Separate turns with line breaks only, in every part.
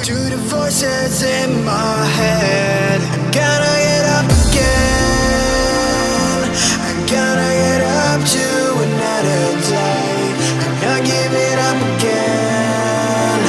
To the voices in my head, I'm gonna get up again. I'm gonna get up to another day. I'm not giving up again.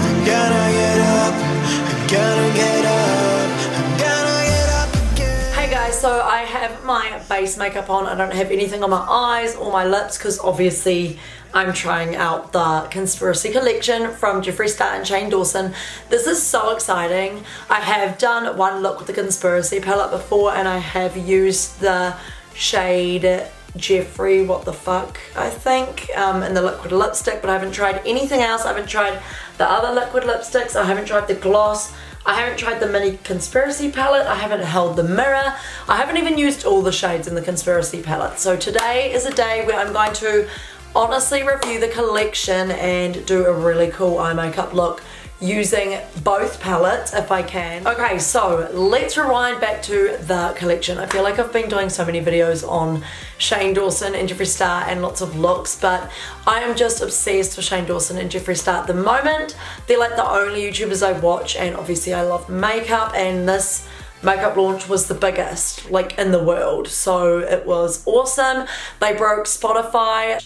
I'm gonna get up. I'm gonna get up. I'm gonna get up again.
Hey guys, so I have my base makeup on. I don't have anything on my eyes or my lips because obviously I'm trying out the Conspiracy collection from Jeffree Star and Shane Dawson. This is so exciting. I have done one look with the Conspiracy palette before and I have used the shade Jeffree, what the fuck, I think, in the liquid lipstick, but I haven't tried anything else. I haven't tried the other liquid lipsticks. I haven't tried the gloss. I haven't tried the mini Conspiracy palette. I haven't held the mirror. I haven't even used all the shades in the Conspiracy palette. So today is a day where I'm going to honestly review the collection and do a really cool eye makeup look using both palettes if I can. Okay, so let's rewind back to the collection. I feel like I've been doing so many videos on Shane Dawson and Jeffree Star and lots of looks, but I am just obsessed with Shane Dawson and Jeffree Star at the moment. They're like the only YouTubers I watch, and obviously I love makeup, and this makeup launch was the biggest like in the world, so it was awesome. They broke Shopify.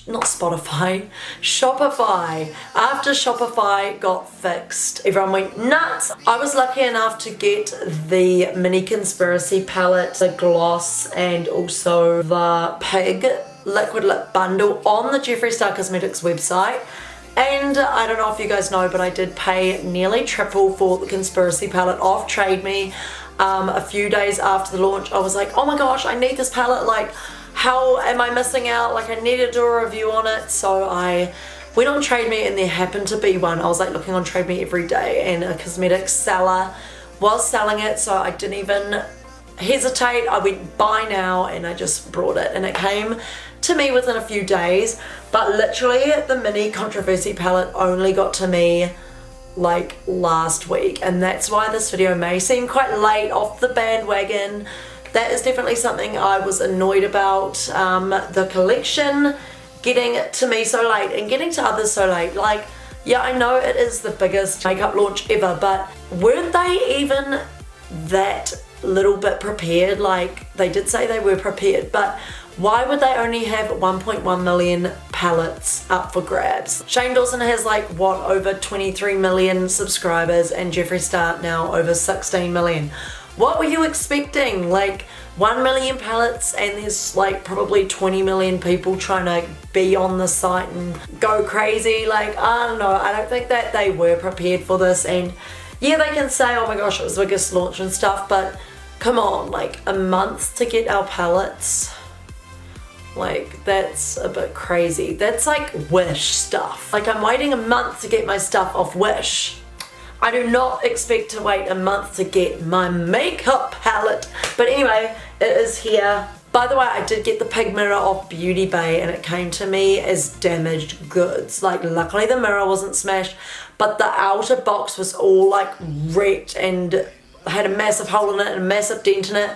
After Shopify got fixed, everyone went nuts. I was lucky enough to get the mini Conspiracy palette, the gloss, and also the pig liquid lip bundle on the Jeffree Star Cosmetics website. And I don't know if you guys know, but I did pay nearly triple for the Conspiracy palette off Trade Me. A few days after the launch, I was like, oh my gosh, I need this palette, like how am I missing out, like I need to do a review on it. So I went on Trade Me and there happened to be one. I was like looking on Trade Me every day and a cosmetics seller was selling it, so I didn't even hesitate. I went buy now and I just brought it, and it came to me within a few days. But literally the mini Controversy palette only got to me like last week, and that's why this video may seem quite late off the bandwagon. That is definitely something I was annoyed about, the collection getting to me so late and getting to others so late. Like, yeah, I know it is the biggest makeup launch ever, but weren't they even that little bit prepared? Like, they did say they were prepared, but why would they only have 1.1 million palettes up for grabs? Shane Dawson has like, what, over 23 million subscribers, and Jeffree Star now over 16 million. What were you expecting? Like 1 million palettes and there's like probably 20 million people trying to be on the site and go crazy. Like, I don't know, I don't think that they were prepared for this. And yeah, they can say, oh my gosh, it was the biggest launch and stuff, but come on, like a month to get our palettes. Like, that's a bit crazy. That's like Wish stuff. Like, I'm waiting a month to get my stuff off Wish. I do not expect to wait a month to get my makeup palette. But anyway, it is here. By the way, I did get the pig mirror off Beauty Bay and it came to me as damaged goods. Like, luckily the mirror wasn't smashed, but the outer box was all like wrecked and had a massive hole in it and a massive dent in it.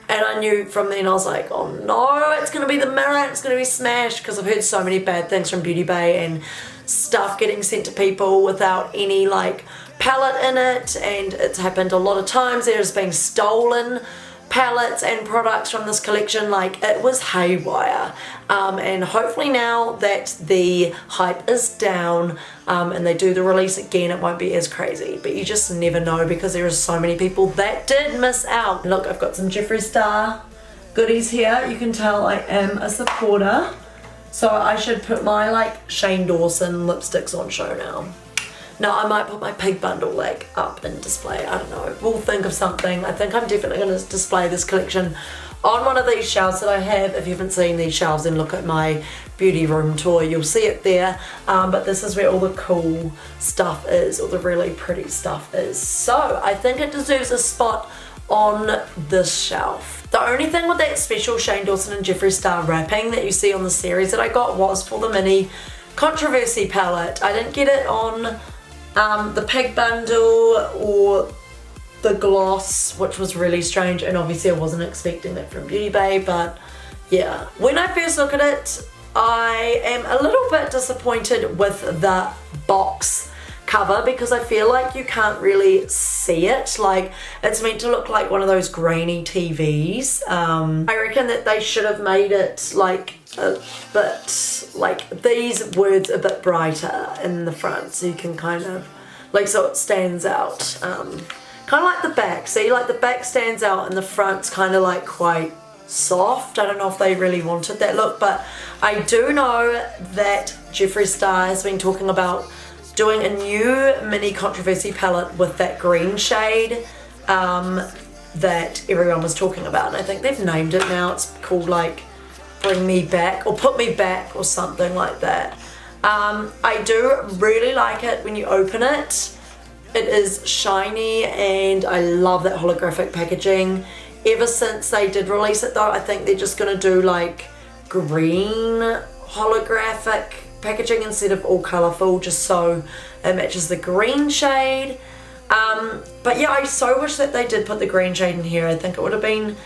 And I knew from then, I was like, oh no, it's going to be the mirror, it's going to be smashed, because I've heard so many bad things from Beauty Bay and stuff getting sent to people without any like palette in it, and it's happened a lot of times. There's been stolen palettes and products from this collection. Like, it was haywire, and hopefully now that the hype is down and they do the release again, it won't be as crazy, but you just never know because there are so many people that did miss out. Look, I've got some Jeffree Star goodies here. You can tell I am a supporter, so I should put my like Shane Dawson lipsticks on show now. Now I might put my pig bundle like up and display, I don't know, we'll think of something. I think I'm definitely going to display this collection on one of these shelves that I have. If you haven't seen these shelves, then look at my beauty room tour, you'll see it there. But this is where all the cool stuff is, all the really pretty stuff is. So I think it deserves a spot on this shelf. The only thing with that special Shane Dawson and Jeffree Star wrapping that you see on the series that I got was for the mini Controversy palette. I didn't get it on the pig bundle or the gloss, which was really strange, and obviously I wasn't expecting that from Beauty Bay. But yeah, when I first look at it, I am a little bit disappointed with the box cover because I feel like you can't really see it. Like, it's meant to look like one of those grainy TVs. I reckon that they should have made it like a bit, like these words a bit brighter in the front so you can kind of, like, so it stands out. Kind of like the back. See, like the back stands out and the front's kind of like quite soft. I don't know if they really wanted that look, but I do know that Jeffree Star has been talking about doing a new mini controversy palette with that green shade that everyone was talking about, and I think they've named it now. It's called like Bring Me Back or Put Me Back or something like that. I do really like it when you open it. It is shiny and I love that holographic packaging. Ever since they did release it though, I think they're just gonna do like green holographic packaging instead of all colourful, just so it matches the green shade. But yeah, I so wish that they did put the green shade in here. I think it would have been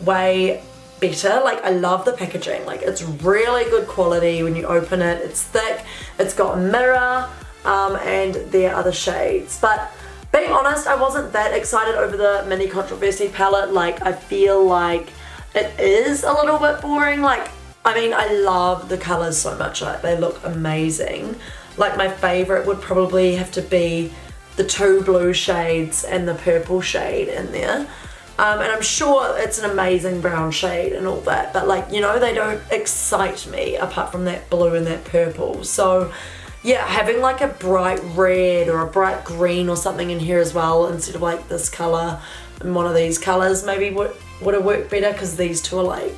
way better. Like, I love the packaging. Like, it's really good quality when you open it. It's thick, it's got a mirror, and there are other shades. But being honest, I wasn't that excited over the mini controversy palette. Like, I feel like it is a little bit boring. Like, I mean, I love the colours so much. Like, they look amazing. Like, my favourite would probably have to be the 2 blue shades and the purple shade in there. And I'm sure it's an amazing brown shade and all that, but like, you know, they don't excite me apart from that blue and that purple. So yeah, having like a bright red or a bright green or something in here as well instead of like this colour and one of these colours maybe would have worked better, because these two are like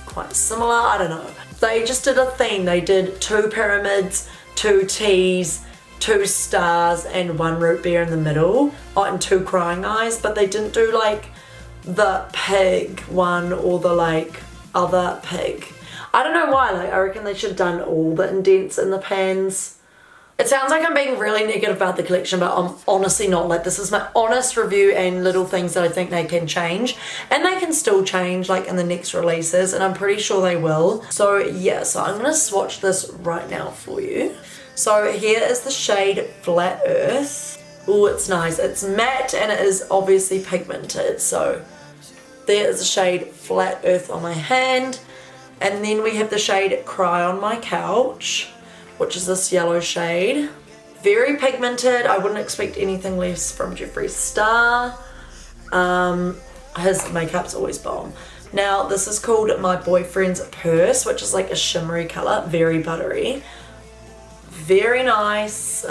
quite similar. I don't know. They just did a theme. They did 2 pyramids, 2 T's, 2 stars and 1 root beer in the middle. Oh, and 2 crying eyes, but they didn't do like the pig one or the like other pig. I don't know why. Like, I reckon they should have done all the indents in the pans. It sounds like I'm being really negative about the collection, but I'm honestly not. Like, this is my honest review and little things that I think they can change, and they can still change like in the next releases, and I'm pretty sure they will. So yeah, so I'm gonna swatch this right now for you. So here is the shade Flat Earth. Oh, it's nice. It's matte and it is obviously pigmented. So there is the shade Flat Earth on my hand. And then we have the shade Cry on My Couch, which is this yellow shade. Very pigmented. I wouldn't expect anything less from Jeffree Star. His makeup's always bomb. Now, this is called My Boyfriend's Purse, which is like a shimmery colour. Very buttery. Very nice.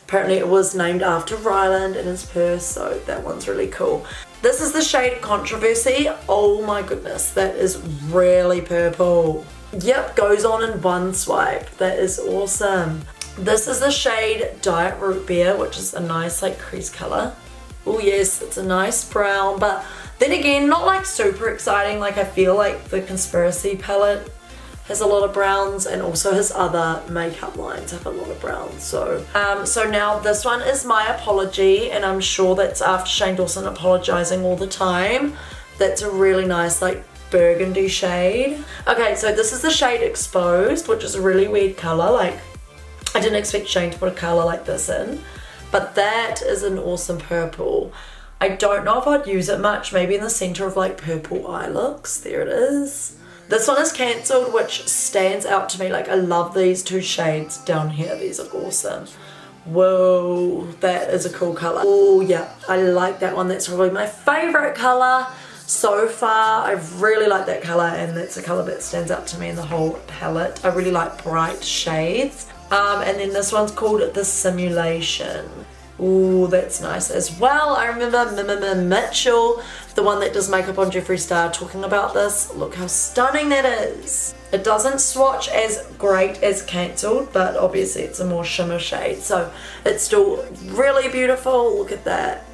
Apparently it was named after Ryland and his purse, so that one's really cool. This is the shade Controversy. Oh my goodness, that is really purple. Yep, goes on in one swipe. That is awesome. This is the shade Diet Root Beer, which is a nice like crease color. Oh yes, it's a nice brown, but then again, not like super exciting. Like, I feel like the Conspiracy palette has a lot of browns, and also his other makeup lines have a lot of browns. So so now this one is My Apology, and I'm sure that's after Shane Dawson apologizing all the time. That's a really nice like burgundy shade. Okay, so this is the shade Exposed, which is a really weird color. Like, I didn't expect Shane to put a color like this in, but that is an awesome purple. I don't know if I'd use it much, maybe in the center of like purple eye looks. There it is. This one is Cancelled, which stands out to me. Like, I love these 2 shades down here. These are awesome. Whoa, that is a cool color. Oh yeah, I like that one. That's probably my favorite color so far. I really like that color, and that's a color that stands out to me in the whole palette. I really like bright shades. And then this one's called The Simulation. Ooh, that's nice as well. I remember Mitchell, the one that does makeup on Jeffree Star, talking about this. Look how stunning that is. It doesn't swatch as great as Cancelled, but obviously it's a more shimmer shade, so it's still really beautiful. Look at that.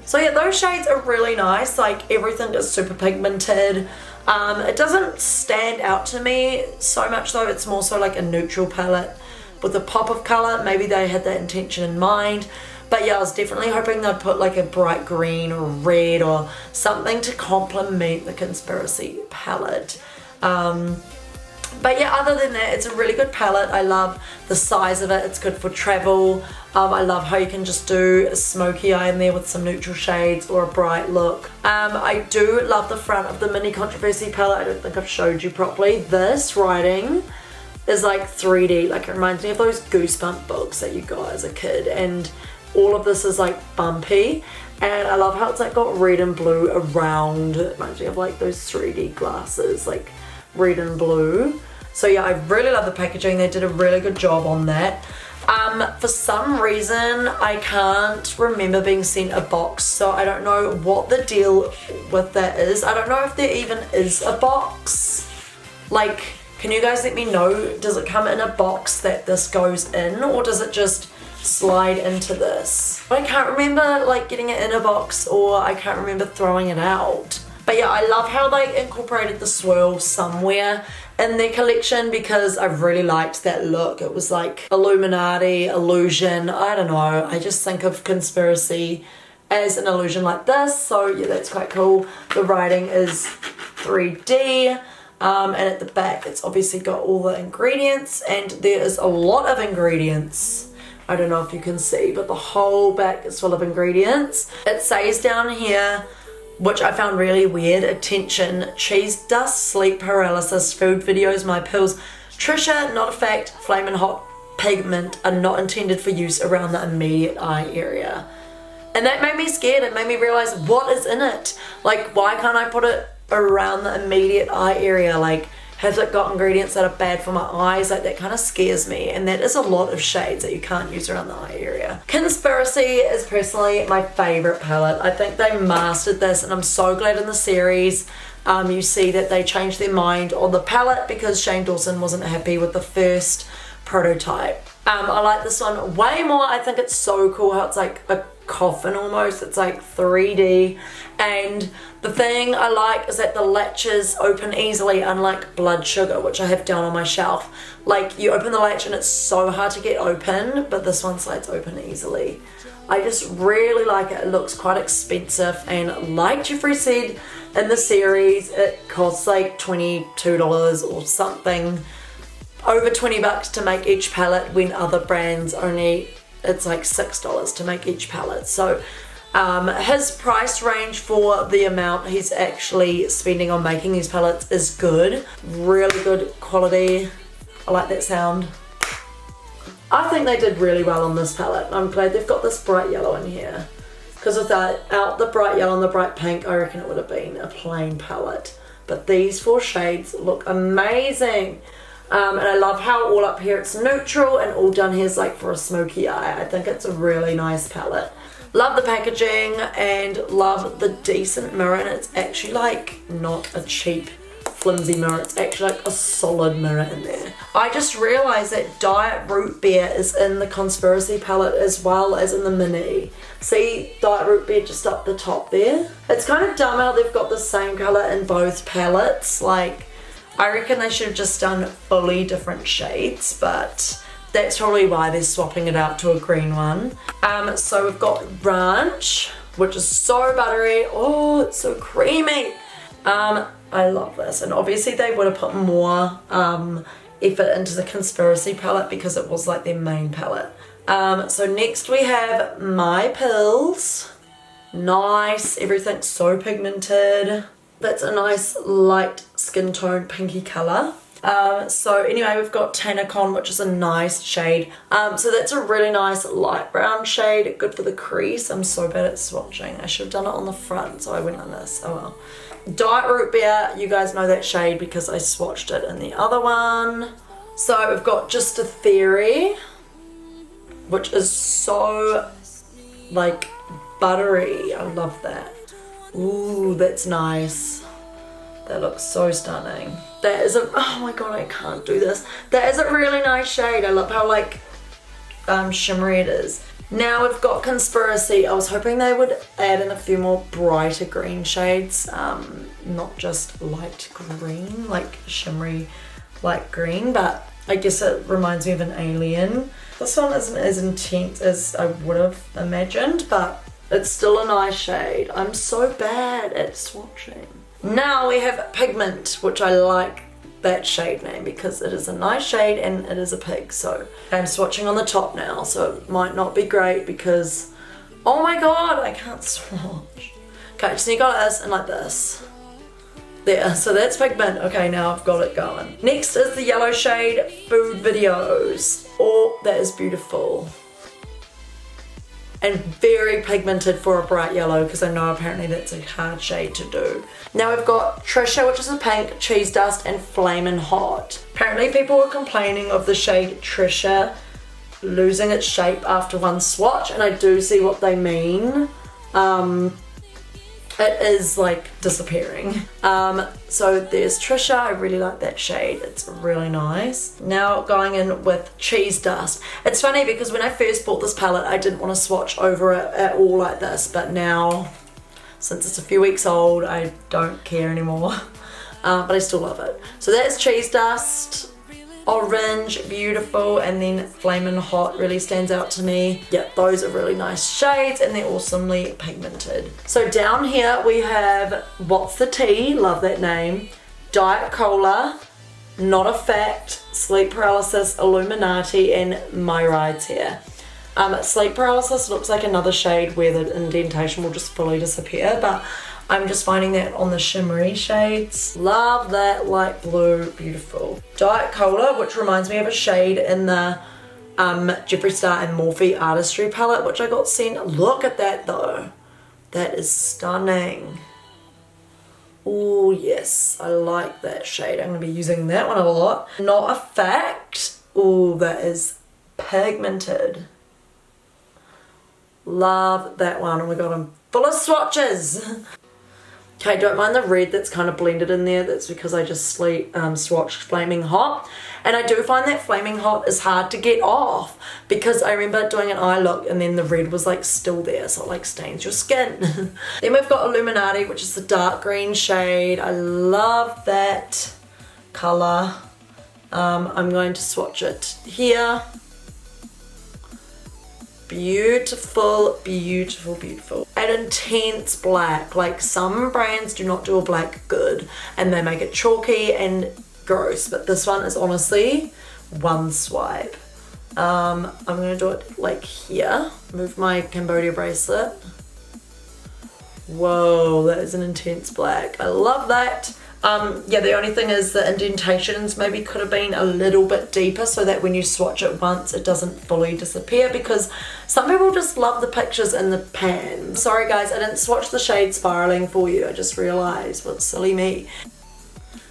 So yeah, those shades are really nice. Like, everything is super pigmented. It doesn't stand out to me so much though. It's more so like a neutral palette with a pop of color. Maybe they had that intention in mind. But yeah, I was definitely hoping they'd put like a bright green or red or something to complement the Conspiracy palette. But yeah, other than that, it's a really good palette. I love the size of it. It's good for travel. I love how you can just do a smoky eye in there with some neutral shades or a bright look. I do love the front of the Mini Controversy palette. I don't think I've showed you properly. This writing is like 3D. Like, it reminds me of those Goosebump books that you got as a kid. And all of this is like bumpy. And I love how it's like got red and blue around. It reminds me of like those 3D glasses, like red and blue. So yeah, I really love the packaging. They did a really good job on that. For some reason, I can't remember being sent a box, so I don't know what the deal with that is. I don't know if there even is a box. Like, can you guys let me know? Does it come in a box that this goes in, or does it just slide into this? I can't remember like getting it in a box, or I can't remember throwing it out. But yeah, I love how they incorporated the swirl somewhere in their collection because I really liked that look. It was like Illuminati, illusion, I don't know. I just think of conspiracy as an illusion like this. So yeah, that's quite cool. The writing is 3D. And at the back, it's obviously got all the ingredients, and there is a lot of ingredients. I don't know if you can see, but the whole back is full of ingredients. It says down here, which I found really weird, attention, cheese dust, sleep paralysis, food videos, my pills, Trisha, not a fact, flamin' hot pigment are not intended for use around the immediate eye area. And that made me scared. It made me realize what is in it. Like, why can't I put it around the immediate eye area? Like, has it got ingredients that are bad for my eyes? Like, that kind of scares me, and that is a lot of shades that you can't use around the eye area. Conspiracy is personally my favorite palette. I think they mastered this, and I'm so glad in the series you see that they changed their mind on the palette because Shane Dawson wasn't happy with the first prototype. I like this one way more. I think it's so cool how it's like a coffin almost. It's like 3D, and the thing I like is that the latches open easily, unlike Blood Sugar, which I have down on my shelf. Like, you open the latch and it's so hard to get open, but this one slides open easily. I just really like it. It looks quite expensive, and like Jeffree said in the series, it costs like $22 or something, over 20 bucks to make each palette, when other brands only, it's like $6 to make each palette. So his price range for the amount he's actually spending on making these palettes is good. Really good quality. I like that sound. I think they did really well on this palette. I'm glad they've got this bright yellow in here, because without the bright yellow and the bright pink, I reckon it would have been a plain palette. But these 4 shades look amazing. And I love how all up here it's neutral, and all down here is like for a smoky eye. I think it's a really nice palette. Love the packaging and love the decent mirror, and it's actually like not a cheap flimsy mirror. It's actually like a solid mirror in there. I just realized that Diet Root Beer is in the Conspiracy palette as well as in the Mini. See Diet Root Beer just up the top there? It's kind of dumb how they've got the same color in both palettes. Like, I reckon they should have just done fully different shades, but that's probably why they're swapping it out to a green one. So we've got Ranch, which is so buttery. Oh, it's so creamy. I love this, and obviously they would have put more effort into the Conspiracy palette because it was like their main palette. So next we have My Pills. Nice, everything's so pigmented. That's a nice light skin tone pinky colour. So anyway, we've got Tanacon, which is a nice shade. So that's a really nice light brown shade, good for the crease. I'm so bad at swatching. I should have done it on the front, so I went on this. Oh well. Diet Root Beer, you guys know that shade because I swatched it in the other one. So we've got Just a Theory, which is so like buttery. I love that. Ooh, that's nice. That looks so stunning. That is a, oh my god, I can't do this. That is a really nice shade. I love how like shimmery it is. Now we've got Conspiracy. I was hoping they would add in a few more brighter green shades, not just light green, like shimmery light green, but I guess it reminds me of an alien. This one isn't as intense as I would have imagined, but it's still a nice shade. I'm so bad at swatching. Now we have Pigment, which I like that shade name because it is a nice shade and it is a pig. So I'm swatching on the top now, so it might not be great because, oh my god, I can't swatch. Okay, just need to go like this and like this. There, so that's pigment. Okay, now I've got it going. Next is the yellow shade Food Videos. Oh, that is beautiful. And very pigmented for a bright yellow because I know apparently that's a hard shade to do. Now we've got Trisha, which is a pink, Cheese Dust, and Flamin' Hot. Apparently people were complaining of the shade Trisha losing its shape after one swatch, and I do see what they mean. It is like disappearing. So there's Trisha, I really like that shade, it's really nice. Now going in with Cheese Dust. It's funny because when I first bought this palette I didn't want to swatch over it at all like this, but now since it's a few weeks old I don't care anymore. But I still love it. So that's Cheese Dust. Orange, beautiful, and then Flamin' Hot really stands out to me. Yep, those are really nice shades and they're awesomely pigmented. So down here we have What's the Tea, love that name, Diet Cola, Not a Fact, Sleep Paralysis, Illuminati, and My Rides Here. Sleep Paralysis looks like another shade where the indentation will just fully disappear, but I'm just finding that on the shimmery shades. Love that light blue, beautiful. Diet Cola, which reminds me of a shade in the Jeffree Star and Morphe Artistry palette, which I got sent. Look at that though. That is stunning. Oh yes, I like that shade. I'm gonna be using that one a lot. Not a Fact. Oh, that is pigmented. Love that one. Oh my god, I'm full of swatches. Okay, don't mind the red that's kind of blended in there. That's because I just swatched Flaming Hot. And I do find that Flaming Hot is hard to get off because I remember doing an eye look and then the red was like still there, so it like stains your skin. Then we've got Illuminati, which is the dark green shade. I love that color. I'm going to swatch it here. Beautiful, beautiful, beautiful. An intense black. Like some brands do not do a black good and they make it chalky and gross, but this one is honestly one swipe. I'm gonna do it like here. Move my Cambodia bracelet. Whoa, that is an intense black. I love that. Yeah, the only thing is the indentations maybe could have been a little bit deeper so that when you swatch it once it doesn't fully disappear, because some people just love the pictures in the pan. Sorry guys, I didn't swatch the shade Spiraling for you, I just realised, what silly me.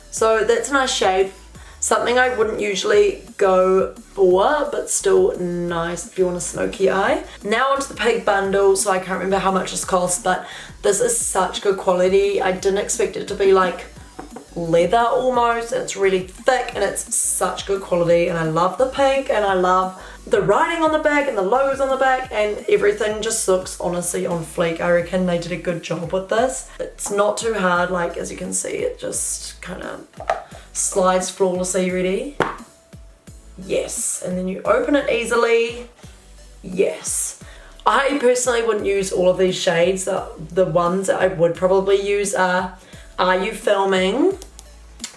So that's a nice shade, something I wouldn't usually go for, but still nice if you want a smoky eye. Now onto the pig bundle, so I can't remember how much this cost, but this is such good quality. I didn't expect it to be like leather almost, and it's really thick and it's such good quality, and I love the pink and I love the writing on the back and the logos on the back, and everything just looks honestly on fleek. I reckon they did a good job with this. It's not too hard, like as you can see it just kind of slides flawlessly. Ready? Yes. And then you open it easily. Yes. I personally wouldn't use all of these shades. The ones that I would probably use are You Filming,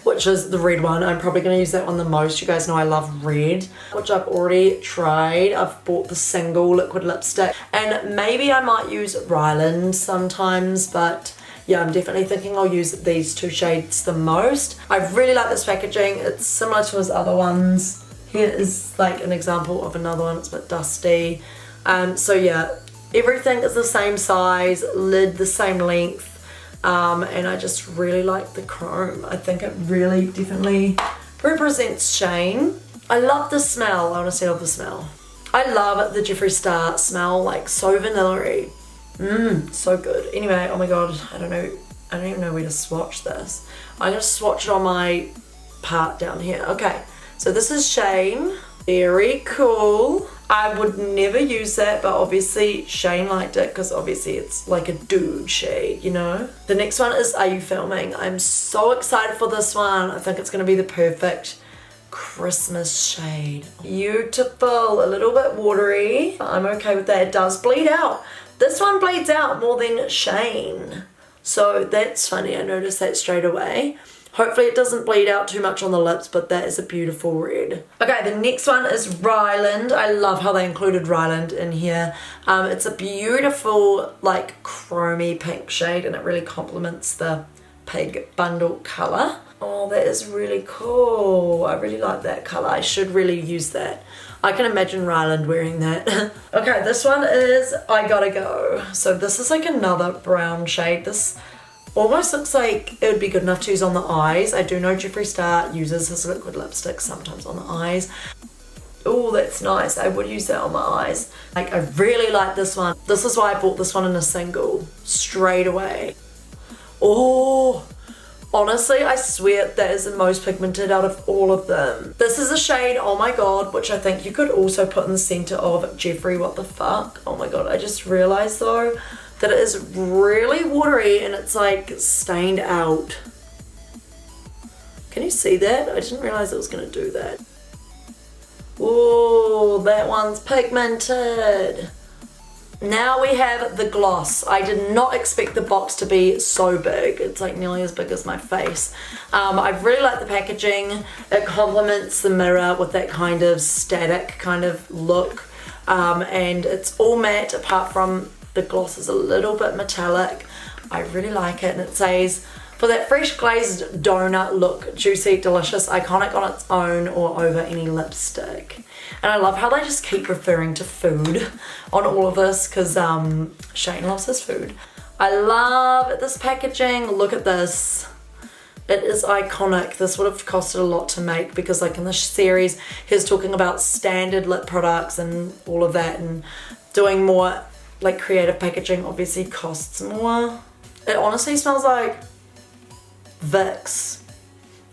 which is the red one. I'm probably going to use that one the most. You guys know I love red, which I've already tried. I've bought the single liquid lipstick, and maybe I might use Ryland sometimes, but yeah, I'm definitely thinking I'll use these two shades the most. I really like this packaging. It's similar to his other ones. Here is like an example of another one. It's a bit dusty. So yeah, everything is the same size, lid the same length. And I just really like the chrome. I think it really definitely represents Shane. I love the smell. I honestly love the smell. I love the Jeffree Star smell, like so vanilla-y. So good. Anyway, oh my god, I don't even know where to swatch this. I'm gonna swatch it on my part down here. Okay, so this is Shane. Very cool. I would never use that, but obviously Shane liked it because obviously it's like a dude shade, you know? The next one is Are You Filming? I'm so excited for this one. I think it's going to be the perfect Christmas shade. Beautiful, a little bit watery. I'm okay with that. It does bleed out. This one bleeds out more than Shane. So that's funny, I noticed that straight away. Hopefully it doesn't bleed out too much on the lips, but that is a beautiful red. Okay, the next one is Ryland. I love how they included Ryland in here. It's a beautiful, like, chromy pink shade, and it really complements the pig bundle colour. Oh, that is really cool. I really like that colour. I should really use that. I can imagine Ryland wearing that. Okay, this one is I Gotta Go. So this is like another brown shade. This almost looks like it would be good enough to use on the eyes. I do know Jeffree Star uses his liquid lipstick sometimes on the eyes. Oh, that's nice. I would use that on my eyes. Like, I really like this one. This is why I bought this one in a single straight away. Oh, honestly, I swear that is the most pigmented out of all of them. This is a shade, Oh My God, which I think you could also put in the center of Jeffree What the Fuck. Oh my God, I just realized though that it is really watery and it's like stained out. Can you see that? I didn't realize it was gonna do that. Oh, that one's pigmented. Now we have the gloss. I did not expect the box to be so big. It's like nearly as big as my face. I really like the packaging. It complements the mirror with that kind of static kind of look. And it's all matte apart from the gloss is a little bit metallic. I really like it, and it says, for that fresh glazed donut look, juicy, delicious, iconic on its own or over any lipstick. And I love how they just keep referring to food on all of this, because Shane loves his food. I love this packaging. Look at this. It is iconic. This would have costed a lot to make, because like in this series, he's talking about standard lip products and all of that, and doing more like creative packaging obviously costs more. It honestly smells like Vicks.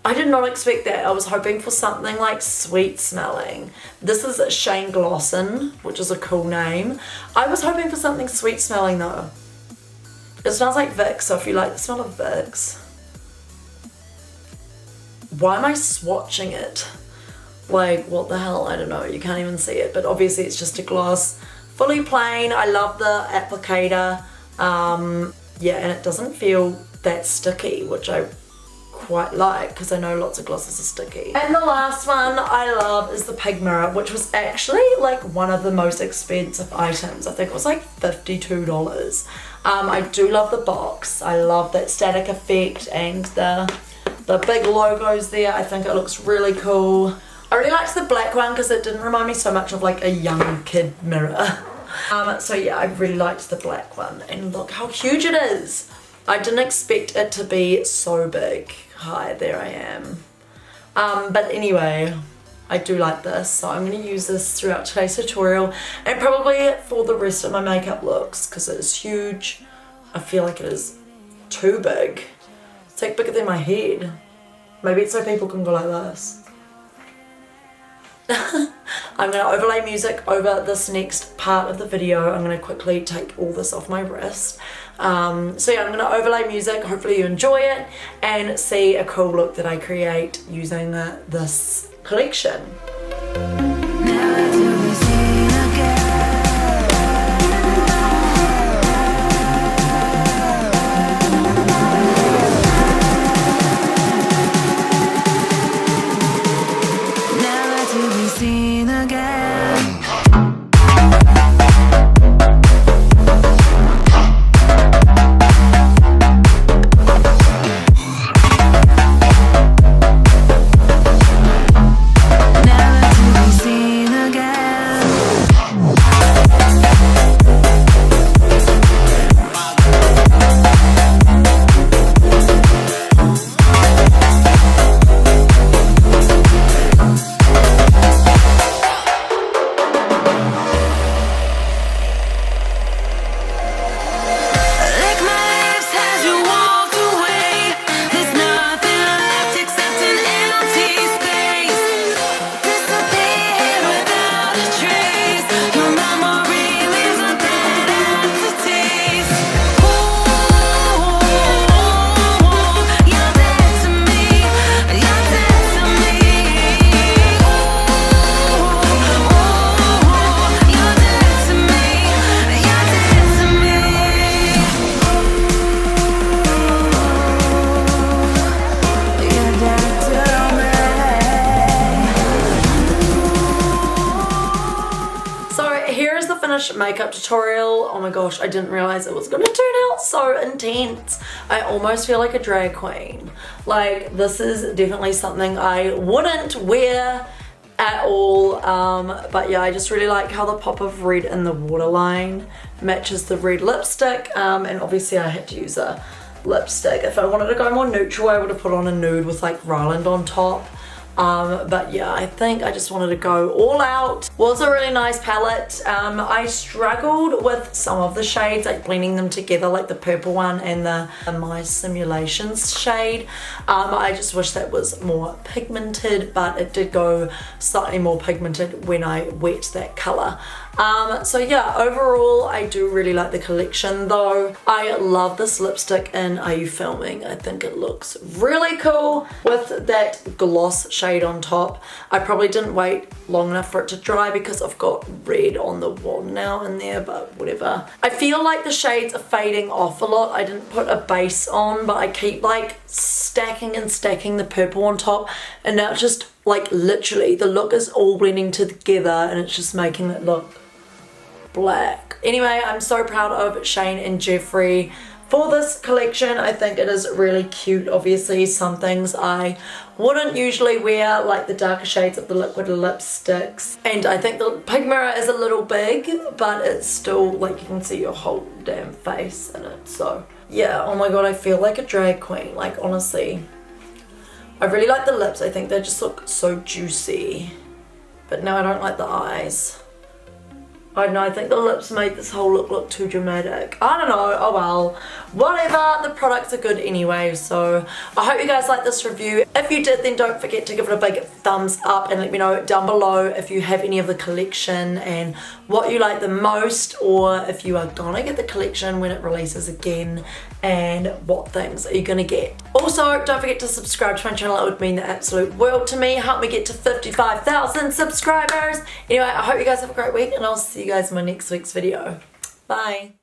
I did not expect that. I was hoping for something like sweet smelling. This is Shane Glosson, which is a cool name. I was hoping for something sweet smelling though. It smells like Vicks, so if you like the smell of Vicks. Why am I swatching it? Like, what the hell? I don't know. You can't even see it, but obviously it's just a gloss. Fully plain. I love the applicator. Yeah, and it doesn't feel that sticky, which I quite like, because I know lots of glosses are sticky. And the last one I love is the Pig Mirror, which was actually like one of the most expensive items. I think it was like $52. I do love the box. I love that static effect and the big logos there. I think it looks really cool. I really liked the black one because it didn't remind me so much of like a young kid mirror. So yeah, I really liked the black one, and look how huge it is. I didn't expect it to be so big. Hi, there I am. But anyway, I do like this, so I'm going to use this throughout today's tutorial and probably for the rest of my makeup looks, because it is huge. I feel like it is too big. It's like bigger than my head. Maybe it's so people can go like this. I'm going to overlay music over this next part of the video. I'm going to quickly take all this off my wrist. So yeah, I'm going to overlay music. Hopefully you enjoy it and see a cool look that I create using this collection.
Now
finish makeup tutorial. Oh my gosh, I didn't realize it was gonna turn out so intense. I almost feel like a drag queen. Like, this is definitely something I wouldn't wear at all, but yeah, I just really like how the pop of red in the waterline matches the red lipstick, and obviously I had to use a lipstick. If I wanted to go more neutral, I would have put on a nude with like Ryland on top. But yeah, I think I just wanted to go all out. Was a really nice palette. I struggled with some of the shades, like blending them together, like the purple one and the My Simulations shade. I just wish that was more pigmented, but it did go slightly more pigmented when I wet that color. So yeah, overall I do really like the collection though. I love this lipstick in Are You Filming? I think it looks really cool with that gloss shade on top. I probably didn't wait long enough for it to dry because I've got red on the wand now in there, but whatever. I feel like the shades are fading off a lot. I didn't put a base on, but I keep like stacking and stacking the purple on top, and now it's just like literally the look is all blending together and it's just making it look black. Anyway, I'm so proud of Shane and Jeffree for this collection. I think it is really cute. Obviously some things I wouldn't usually wear, like the darker shades of the liquid lipsticks, and I think the pig mirror is a little big, but it's still like you can see your whole damn face in it. So yeah, oh my god, I feel like a drag queen, like honestly. I really like the lips. I think they just look so juicy, but no, I don't like the eyes. I don't know, I think the lips made this whole look too dramatic. I don't know, oh well. Whatever, the products are good anyway, so I hope you guys like this review. If you did, then don't forget to give it a big thumbs up and let me know down below if you have any of the collection and what you like the most, or if you are gonna get the collection when it releases again, and what things are you gonna get. Also, don't forget to subscribe to my channel. It would mean the absolute world to me. Help me get to 55,000 subscribers. Anyway, I hope you guys have a great week, and I'll see you guys in my next week's video. Bye.